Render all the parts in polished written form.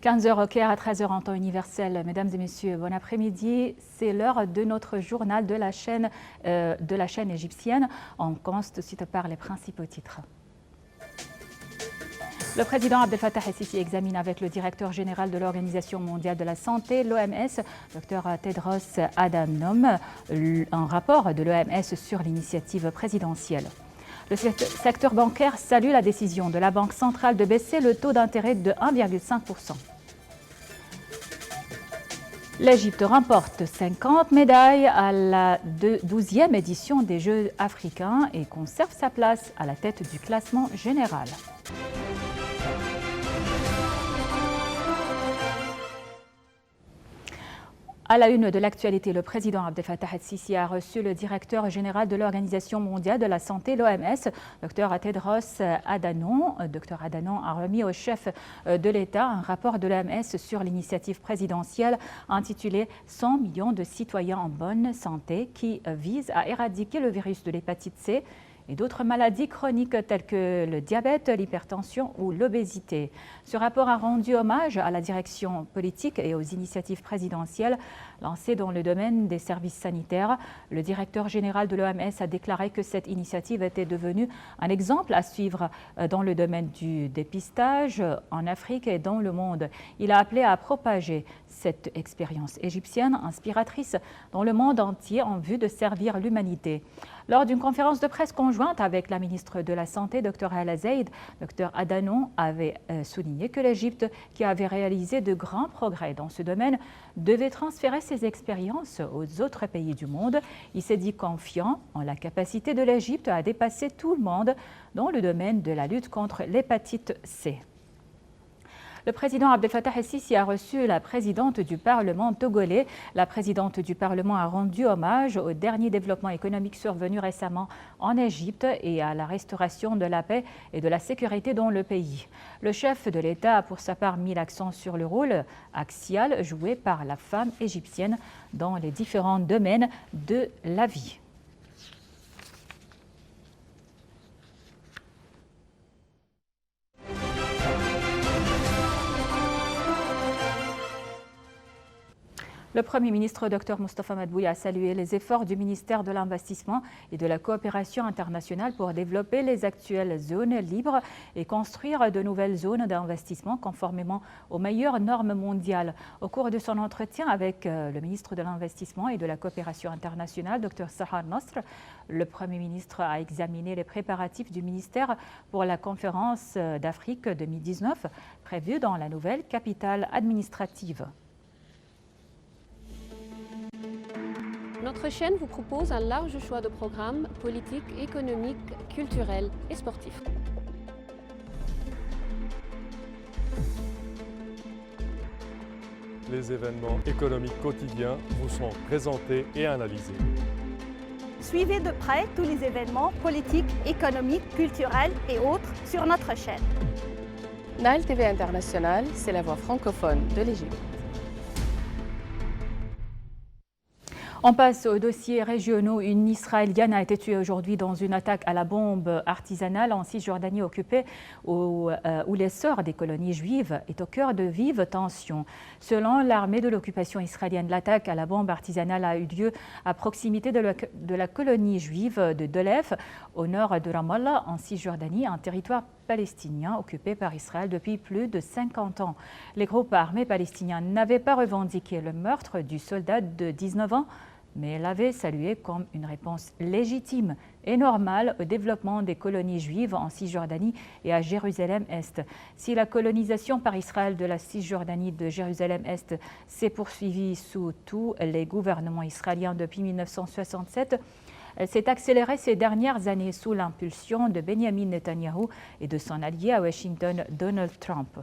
15h au Caire, à 13h en temps universel. Mesdames et messieurs, bon après-midi. C'est l'heure de notre journal de la chaîne égyptienne. On commence tout de suite par les principaux titres. Le président Abdel Fattah el-Sisi examine avec le directeur général de l'Organisation mondiale de la santé, l'OMS, Dr Tedros Adhanom, un rapport de l'OMS sur l'initiative présidentielle. Le secteur bancaire salue la décision de la Banque centrale de baisser le taux d'intérêt de 1,5%. L'Égypte remporte 50 médailles à la 12e édition des Jeux africains et conserve sa place à la tête du classement général. À la une de l'actualité, le président Abdel Fattah el-Sisi a reçu le directeur général de l'Organisation mondiale de la santé, l'OMS, Dr Tedros Adhanom. Dr Adhanom a remis au chef de l'État un rapport de l'OMS sur l'initiative présidentielle intitulée « 100 millions de citoyens en bonne santé » qui vise à éradiquer le virus de l'hépatite C et d'autres maladies chroniques telles que le diabète, l'hypertension ou l'obésité. Ce rapport a rendu hommage à la direction politique et aux initiatives présidentielles lancées dans le domaine des services sanitaires. Le directeur général de l'OMS a déclaré que cette initiative était devenue un exemple à suivre dans le domaine du dépistage en Afrique et dans le monde. Il a appelé à propager cette expérience égyptienne inspiratrice dans le monde entier en vue de servir l'humanité. Lors d'une conférence de presse conjointe avec la ministre de la Santé, Dr Hala Zeid, Dr Adhanom avait souligné que l'Égypte, qui avait réalisé de grands progrès dans ce domaine, devait transférer ses expériences aux autres pays du monde. Il s'est dit confiant en la capacité de l'Égypte à dépasser tout le monde dans le domaine de la lutte contre l'hépatite C. Le président Abdel Fattah el-Sisi a reçu la présidente du Parlement togolais. La présidente du Parlement a rendu hommage au dernier développement économique survenu récemment en Égypte et à la restauration de la paix et de la sécurité dans le pays. Le chef de l'État a pour sa part mis l'accent sur le rôle axial joué par la femme égyptienne dans les différents domaines de la vie. Le Premier ministre Dr Moustapha Madbouli a salué les efforts du ministère de l'Investissement et de la Coopération internationale pour développer les actuelles zones libres et construire de nouvelles zones d'investissement conformément aux meilleures normes mondiales. Au cours de son entretien avec le ministre de l'Investissement et de la Coopération internationale, Dr Sahar Nasr, le Premier ministre a examiné les préparatifs du ministère pour la conférence d'Afrique 2019 prévue dans la nouvelle capitale administrative. Notre chaîne vous propose un large choix de programmes politiques, économiques, culturels et sportifs. Les événements économiques quotidiens vous sont présentés et analysés. Suivez de près tous les événements politiques, économiques, culturels et autres sur notre chaîne. Nile TV International, c'est la voix francophone de l'Égypte. On passe aux dossiers régionaux. Une Israélienne a été tuée aujourd'hui dans une attaque à la bombe artisanale en Cisjordanie occupée où l'essor des colonies juives est au cœur de vives tensions. Selon l'armée de l'occupation israélienne, l'attaque à la bombe artisanale a eu lieu à proximité de la colonie juive de Dolef, au nord de Ramallah, en Cisjordanie, un territoire palestinien occupé par Israël depuis plus de 50 ans. Les groupes armés palestiniens n'avaient pas revendiqué le meurtre du soldat de 19 ans, mais l'avait salué comme une réponse légitime et normale au développement des colonies juives en Cisjordanie et à Jérusalem-Est. Si la colonisation par Israël de la Cisjordanie de Jérusalem-Est s'est poursuivie sous tous les gouvernements israéliens depuis 1967, elle s'est accélérée ces dernières années sous l'impulsion de Benjamin Netanyahou et de son allié à Washington, Donald Trump.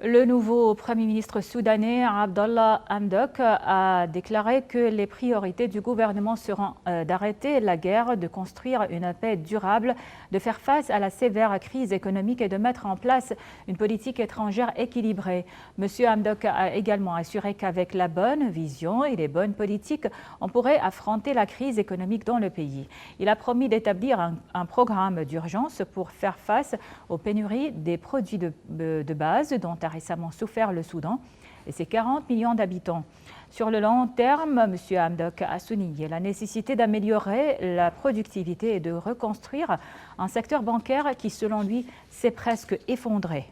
Le nouveau Premier ministre soudanais, Abdallah Hamdok, a déclaré que les priorités du gouvernement seront d'arrêter la guerre, de construire une paix durable, de faire face à la sévère crise économique et de mettre en place une politique étrangère équilibrée. M. Hamdok a également assuré qu'avec la bonne vision et les bonnes politiques, on pourrait affronter la crise économique dans le pays. Il a promis d'établir un programme d'urgence pour faire face aux pénuries des produits de base dont a récemment souffert le Soudan et ses 40 millions d'habitants. Sur le long terme, M. Hamdok a souligné la nécessité d'améliorer la productivité et de reconstruire un secteur bancaire qui, selon lui, s'est presque effondré.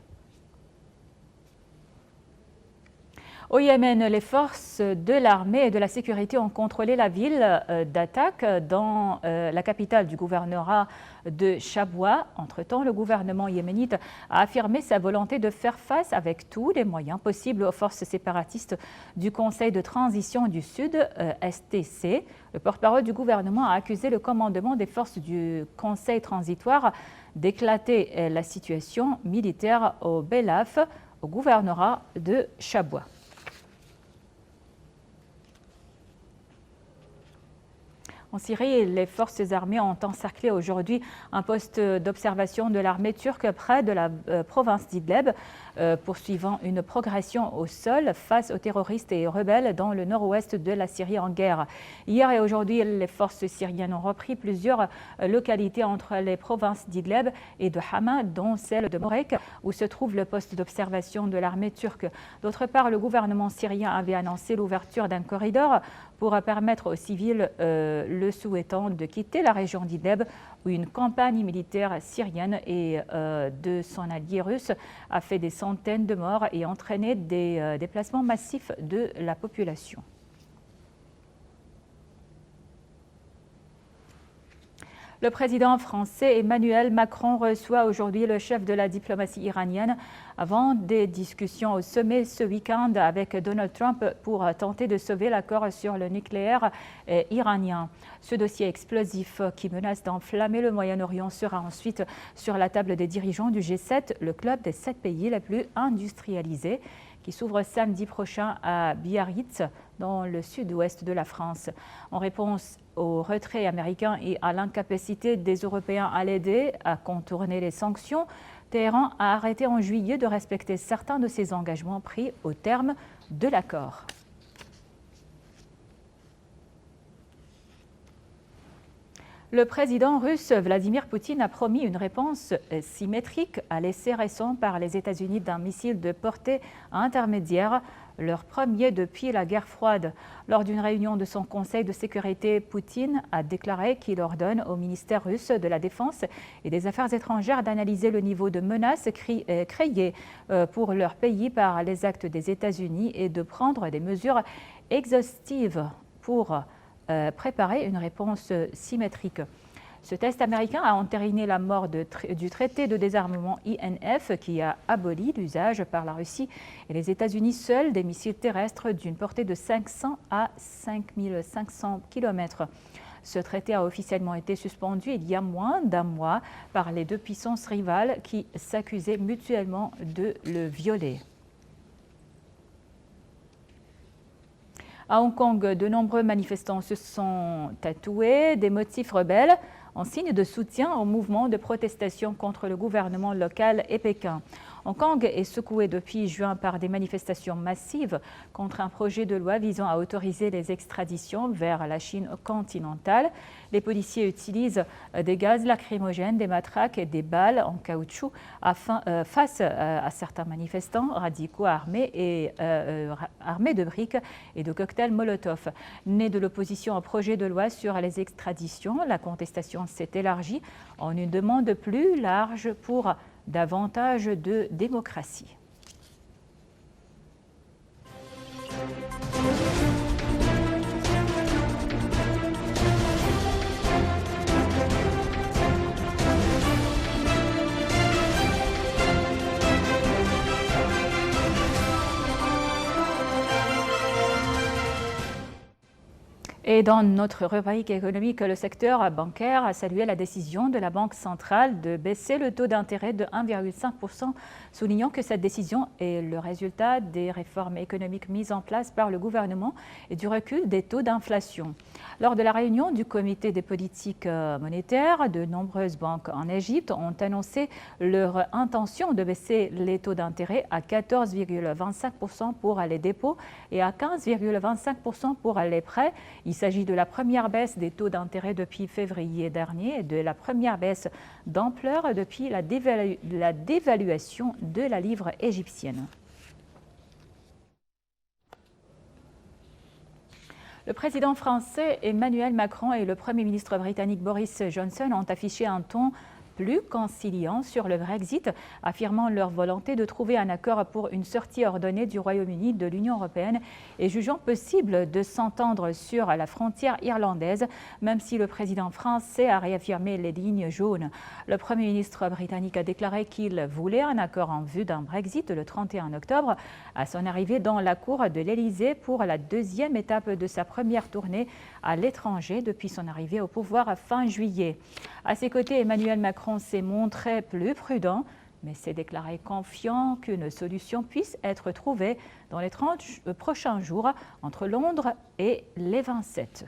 Au Yémen, les forces de l'armée et de la sécurité ont contrôlé la ville d'Atak dans la capitale du gouvernorat de Shabwa. Entre-temps, le gouvernement yéménite a affirmé sa volonté de faire face avec tous les moyens possibles aux forces séparatistes du Conseil de transition du Sud, STC. Le porte-parole du gouvernement a accusé le commandement des forces du Conseil transitoire d'éclater la situation militaire au Belaf, au gouvernorat de Shabwa. En Syrie, les forces armées ont encerclé aujourd'hui un poste d'observation de l'armée turque près de la province d'Idlib, poursuivant une progression au sol face aux terroristes et rebelles dans le nord-ouest de la Syrie en guerre. Hier et aujourd'hui, les forces syriennes ont repris plusieurs localités entre les provinces d'Idlib et de Hama, dont celle de Morek, où se trouve le poste d'observation de l'armée turque. D'autre part, le gouvernement syrien avait annoncé l'ouverture d'un corridor pour permettre aux civils le souhaitant de quitter la région d'Idlib, où une campagne militaire syrienne et de son allié russe a fait des centaines de morts et entraîné des déplacements massifs de la population. Le président français Emmanuel Macron reçoit aujourd'hui le chef de la diplomatie iranienne avant des discussions au sommet ce week-end avec Donald Trump pour tenter de sauver l'accord sur le nucléaire iranien. Ce dossier explosif qui menace d'enflammer le Moyen-Orient sera ensuite sur la table des dirigeants du G7, le club des 7 pays les plus industrialisés, qui s'ouvre samedi prochain à Biarritz, dans le sud-ouest de la France. En réponse au retrait américain et à l'incapacité des Européens à l'aider à contourner les sanctions, Téhéran a arrêté en juillet de respecter certains de ses engagements pris au terme de l'accord. Le président russe Vladimir Poutine a promis une réponse symétrique à l'essai récent par les États-Unis d'un missile de portée intermédiaire, leur premier depuis la guerre froide. Lors d'une réunion de son Conseil de sécurité, Poutine a déclaré qu'il ordonne au ministère russe de la Défense et des Affaires étrangères d'analyser le niveau de menace créé pour leur pays par les actes des États-Unis et de prendre des mesures exhaustives pour préparer une réponse symétrique. Ce test américain a entériné la mort du traité de désarmement INF qui a aboli l'usage par la Russie et les États-Unis seuls des missiles terrestres d'une portée de 500 à 5500 km. Ce traité a officiellement été suspendu il y a moins d'un mois par les deux puissances rivales qui s'accusaient mutuellement de le violer. À Hong Kong, de nombreux manifestants se sont tatoués des motifs rebelles en signe de soutien au mouvement de protestation contre le gouvernement local et Pékin. Hong Kong est secoué depuis juin par des manifestations massives contre un projet de loi visant à autoriser les extraditions vers la Chine continentale. Les policiers utilisent des gaz lacrymogènes, des matraques et des balles en caoutchouc face à certains manifestants radicaux armés de briques et de cocktails Molotov. Né de l'opposition au projet de loi sur les extraditions, la contestation s'est élargie en une demande plus large pour davantage de démocratie. Et dans notre rubrique économique, le secteur bancaire a salué la décision de la Banque centrale de baisser le taux d'intérêt de 1,5%, soulignant que cette décision est le résultat des réformes économiques mises en place par le gouvernement et du recul des taux d'inflation. Lors de la réunion du comité des politiques monétaires, de nombreuses banques en Égypte ont annoncé leur intention de baisser les taux d'intérêt à 14,25% pour les dépôts et à 15,25% pour les prêts. Il s'agit de la première baisse des taux d'intérêt depuis février dernier et de la première baisse d'ampleur depuis la dévaluation de la livre égyptienne. Le président français Emmanuel Macron et le Premier ministre britannique Boris Johnson ont affiché un ton plus conciliant sur le Brexit, affirmant leur volonté de trouver un accord pour une sortie ordonnée du Royaume-Uni de l'Union européenne et jugeant possible de s'entendre sur la frontière irlandaise, même si le président français a réaffirmé les lignes jaunes. Le Premier ministre britannique a déclaré qu'il voulait un accord en vue d'un Brexit le 31 octobre, à son arrivée dans la cour de l'Élysée pour la deuxième étape de sa première tournée à l'étranger depuis son arrivée au pouvoir fin juillet. À ses côtés, Emmanuel Macron s'est montré plus prudent, mais s'est déclaré confiant qu'une solution puisse être trouvée dans les 30 prochains jours entre Londres et les 27.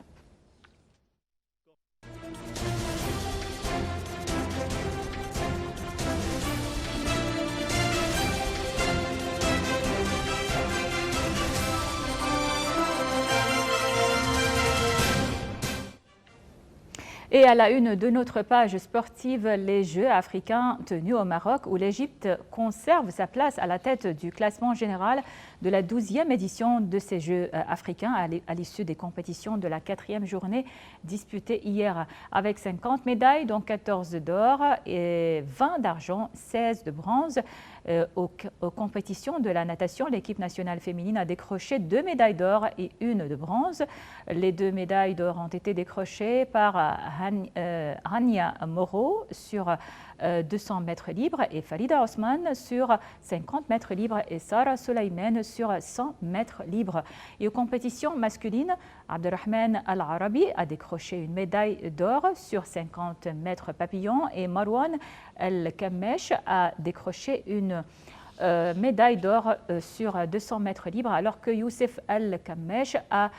Et à la une de notre page sportive, les Jeux africains tenus au Maroc, où l'Égypte conserve sa place à la tête du classement général de la 12e édition de ces Jeux africains à l'issue des compétitions de la 4e journée disputée hier, avec 50 médailles, dont 14 d'or et 20 d'argent, 16 de bronze. Aux compétitions de la natation, l'équipe nationale féminine a décroché 2 médailles d'or et 1 de bronze. Les 2 médailles d'or ont été décrochées par Rania Moro sur 200 mètres libres et Farida Osman sur 50 mètres libres et Sarah Soleiman sur 100 mètres libres. Et aux compétitions masculines, Abdelrahman Al-Arabi a décroché une médaille d'or sur 50 mètres papillon et Marwan El-Kammesh a décroché une médaille d'or sur 200 mètres libres, alors que Youssef El-Kammesh a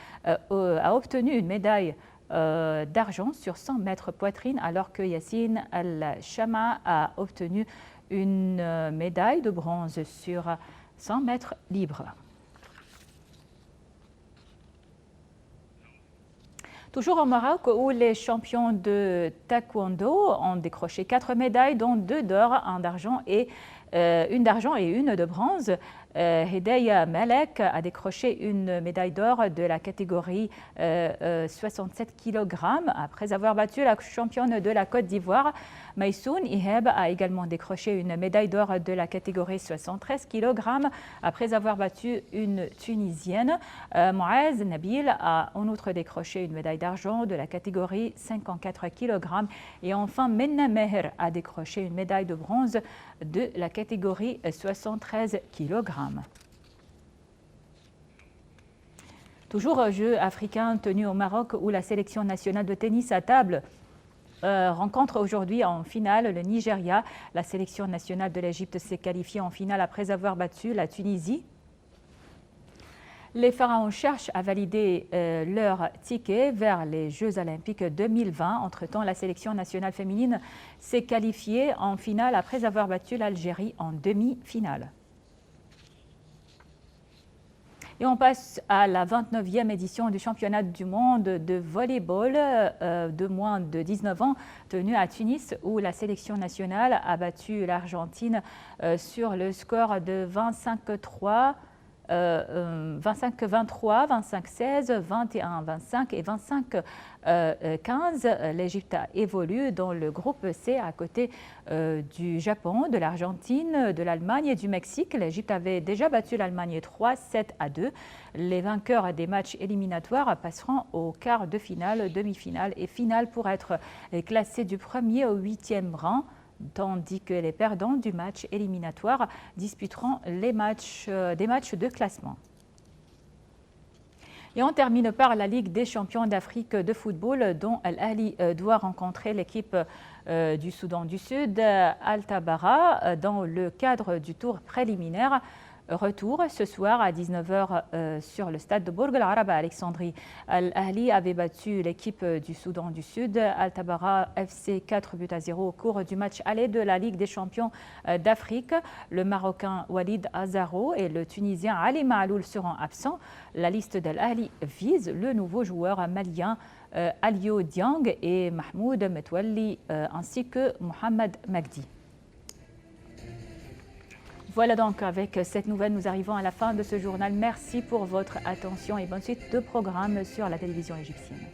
obtenu une médaille d'argent sur 100 mètres poitrine, alors que Yassine Al-Shama a obtenu une médaille de bronze sur 100 mètres libres. Toujours au Maroc, où les champions de taekwondo ont décroché 4 médailles, dont 2 d'or, 1 d'argent et une d'argent et 1 de bronze. Hedaya Malek a décroché une médaille d'or de la catégorie 67 kg après avoir battu la championne de la Côte d'Ivoire. Maïsoun Iheb a également décroché une médaille d'or de la catégorie 73 kg après avoir battu une Tunisienne. Moaz Nabil a en outre décroché une médaille d'argent de la catégorie 54 kg. Et enfin, Menna Meher a décroché une médaille de bronze de la catégorie 73 kg. Toujours aux Jeux africains tenus au Maroc, où la sélection nationale de tennis à table rencontre aujourd'hui en finale le Nigeria. La sélection nationale de l'Égypte s'est qualifiée en finale après avoir battu la Tunisie. Les Pharaons cherchent à valider leur ticket vers les Jeux olympiques 2020. Entre-temps, la sélection nationale féminine s'est qualifiée en finale après avoir battu l'Algérie en demi-finale. Et on passe à la 29e édition du championnat du monde de volleyball de moins de 19 ans tenu à Tunis, où la sélection nationale a battu l'Argentine sur le score de 25-3. 25-23, 25-16, 21-25 et 25-15. L'Égypte a évolué dans le groupe C à côté du Japon, de l'Argentine, de l'Allemagne et du Mexique. L'Égypte avait déjà battu l'Allemagne 3-7-2. Les vainqueurs des matchs éliminatoires passeront au quart de finale, demi-finale et finale pour être classés du 1er au 8e rang, tandis que les perdants du match éliminatoire disputeront des matchs de classement. Et on termine par la Ligue des champions d'Afrique de football dont Al Ahly doit rencontrer l'équipe du Soudan du Sud, Al Tabara, dans le cadre du tour préliminaire. Retour ce soir à 19h sur le stade de Bourg Al Arab à Alexandrie. Al Ahly avait battu l'équipe du Soudan du Sud, Al Tabara FC 4-0 au cours du match aller de la Ligue des champions d'Afrique. Le Marocain Walid Azaro et le Tunisien Ali Maaloul seront absents. La liste d'Al Ahly vise le nouveau joueur malien Alio Diang et Mahmoud Metwalli ainsi que Mohamed Magdi. Voilà donc, avec cette nouvelle, nous arrivons à la fin de ce journal. Merci pour votre attention et bonne suite de programmes sur la télévision égyptienne.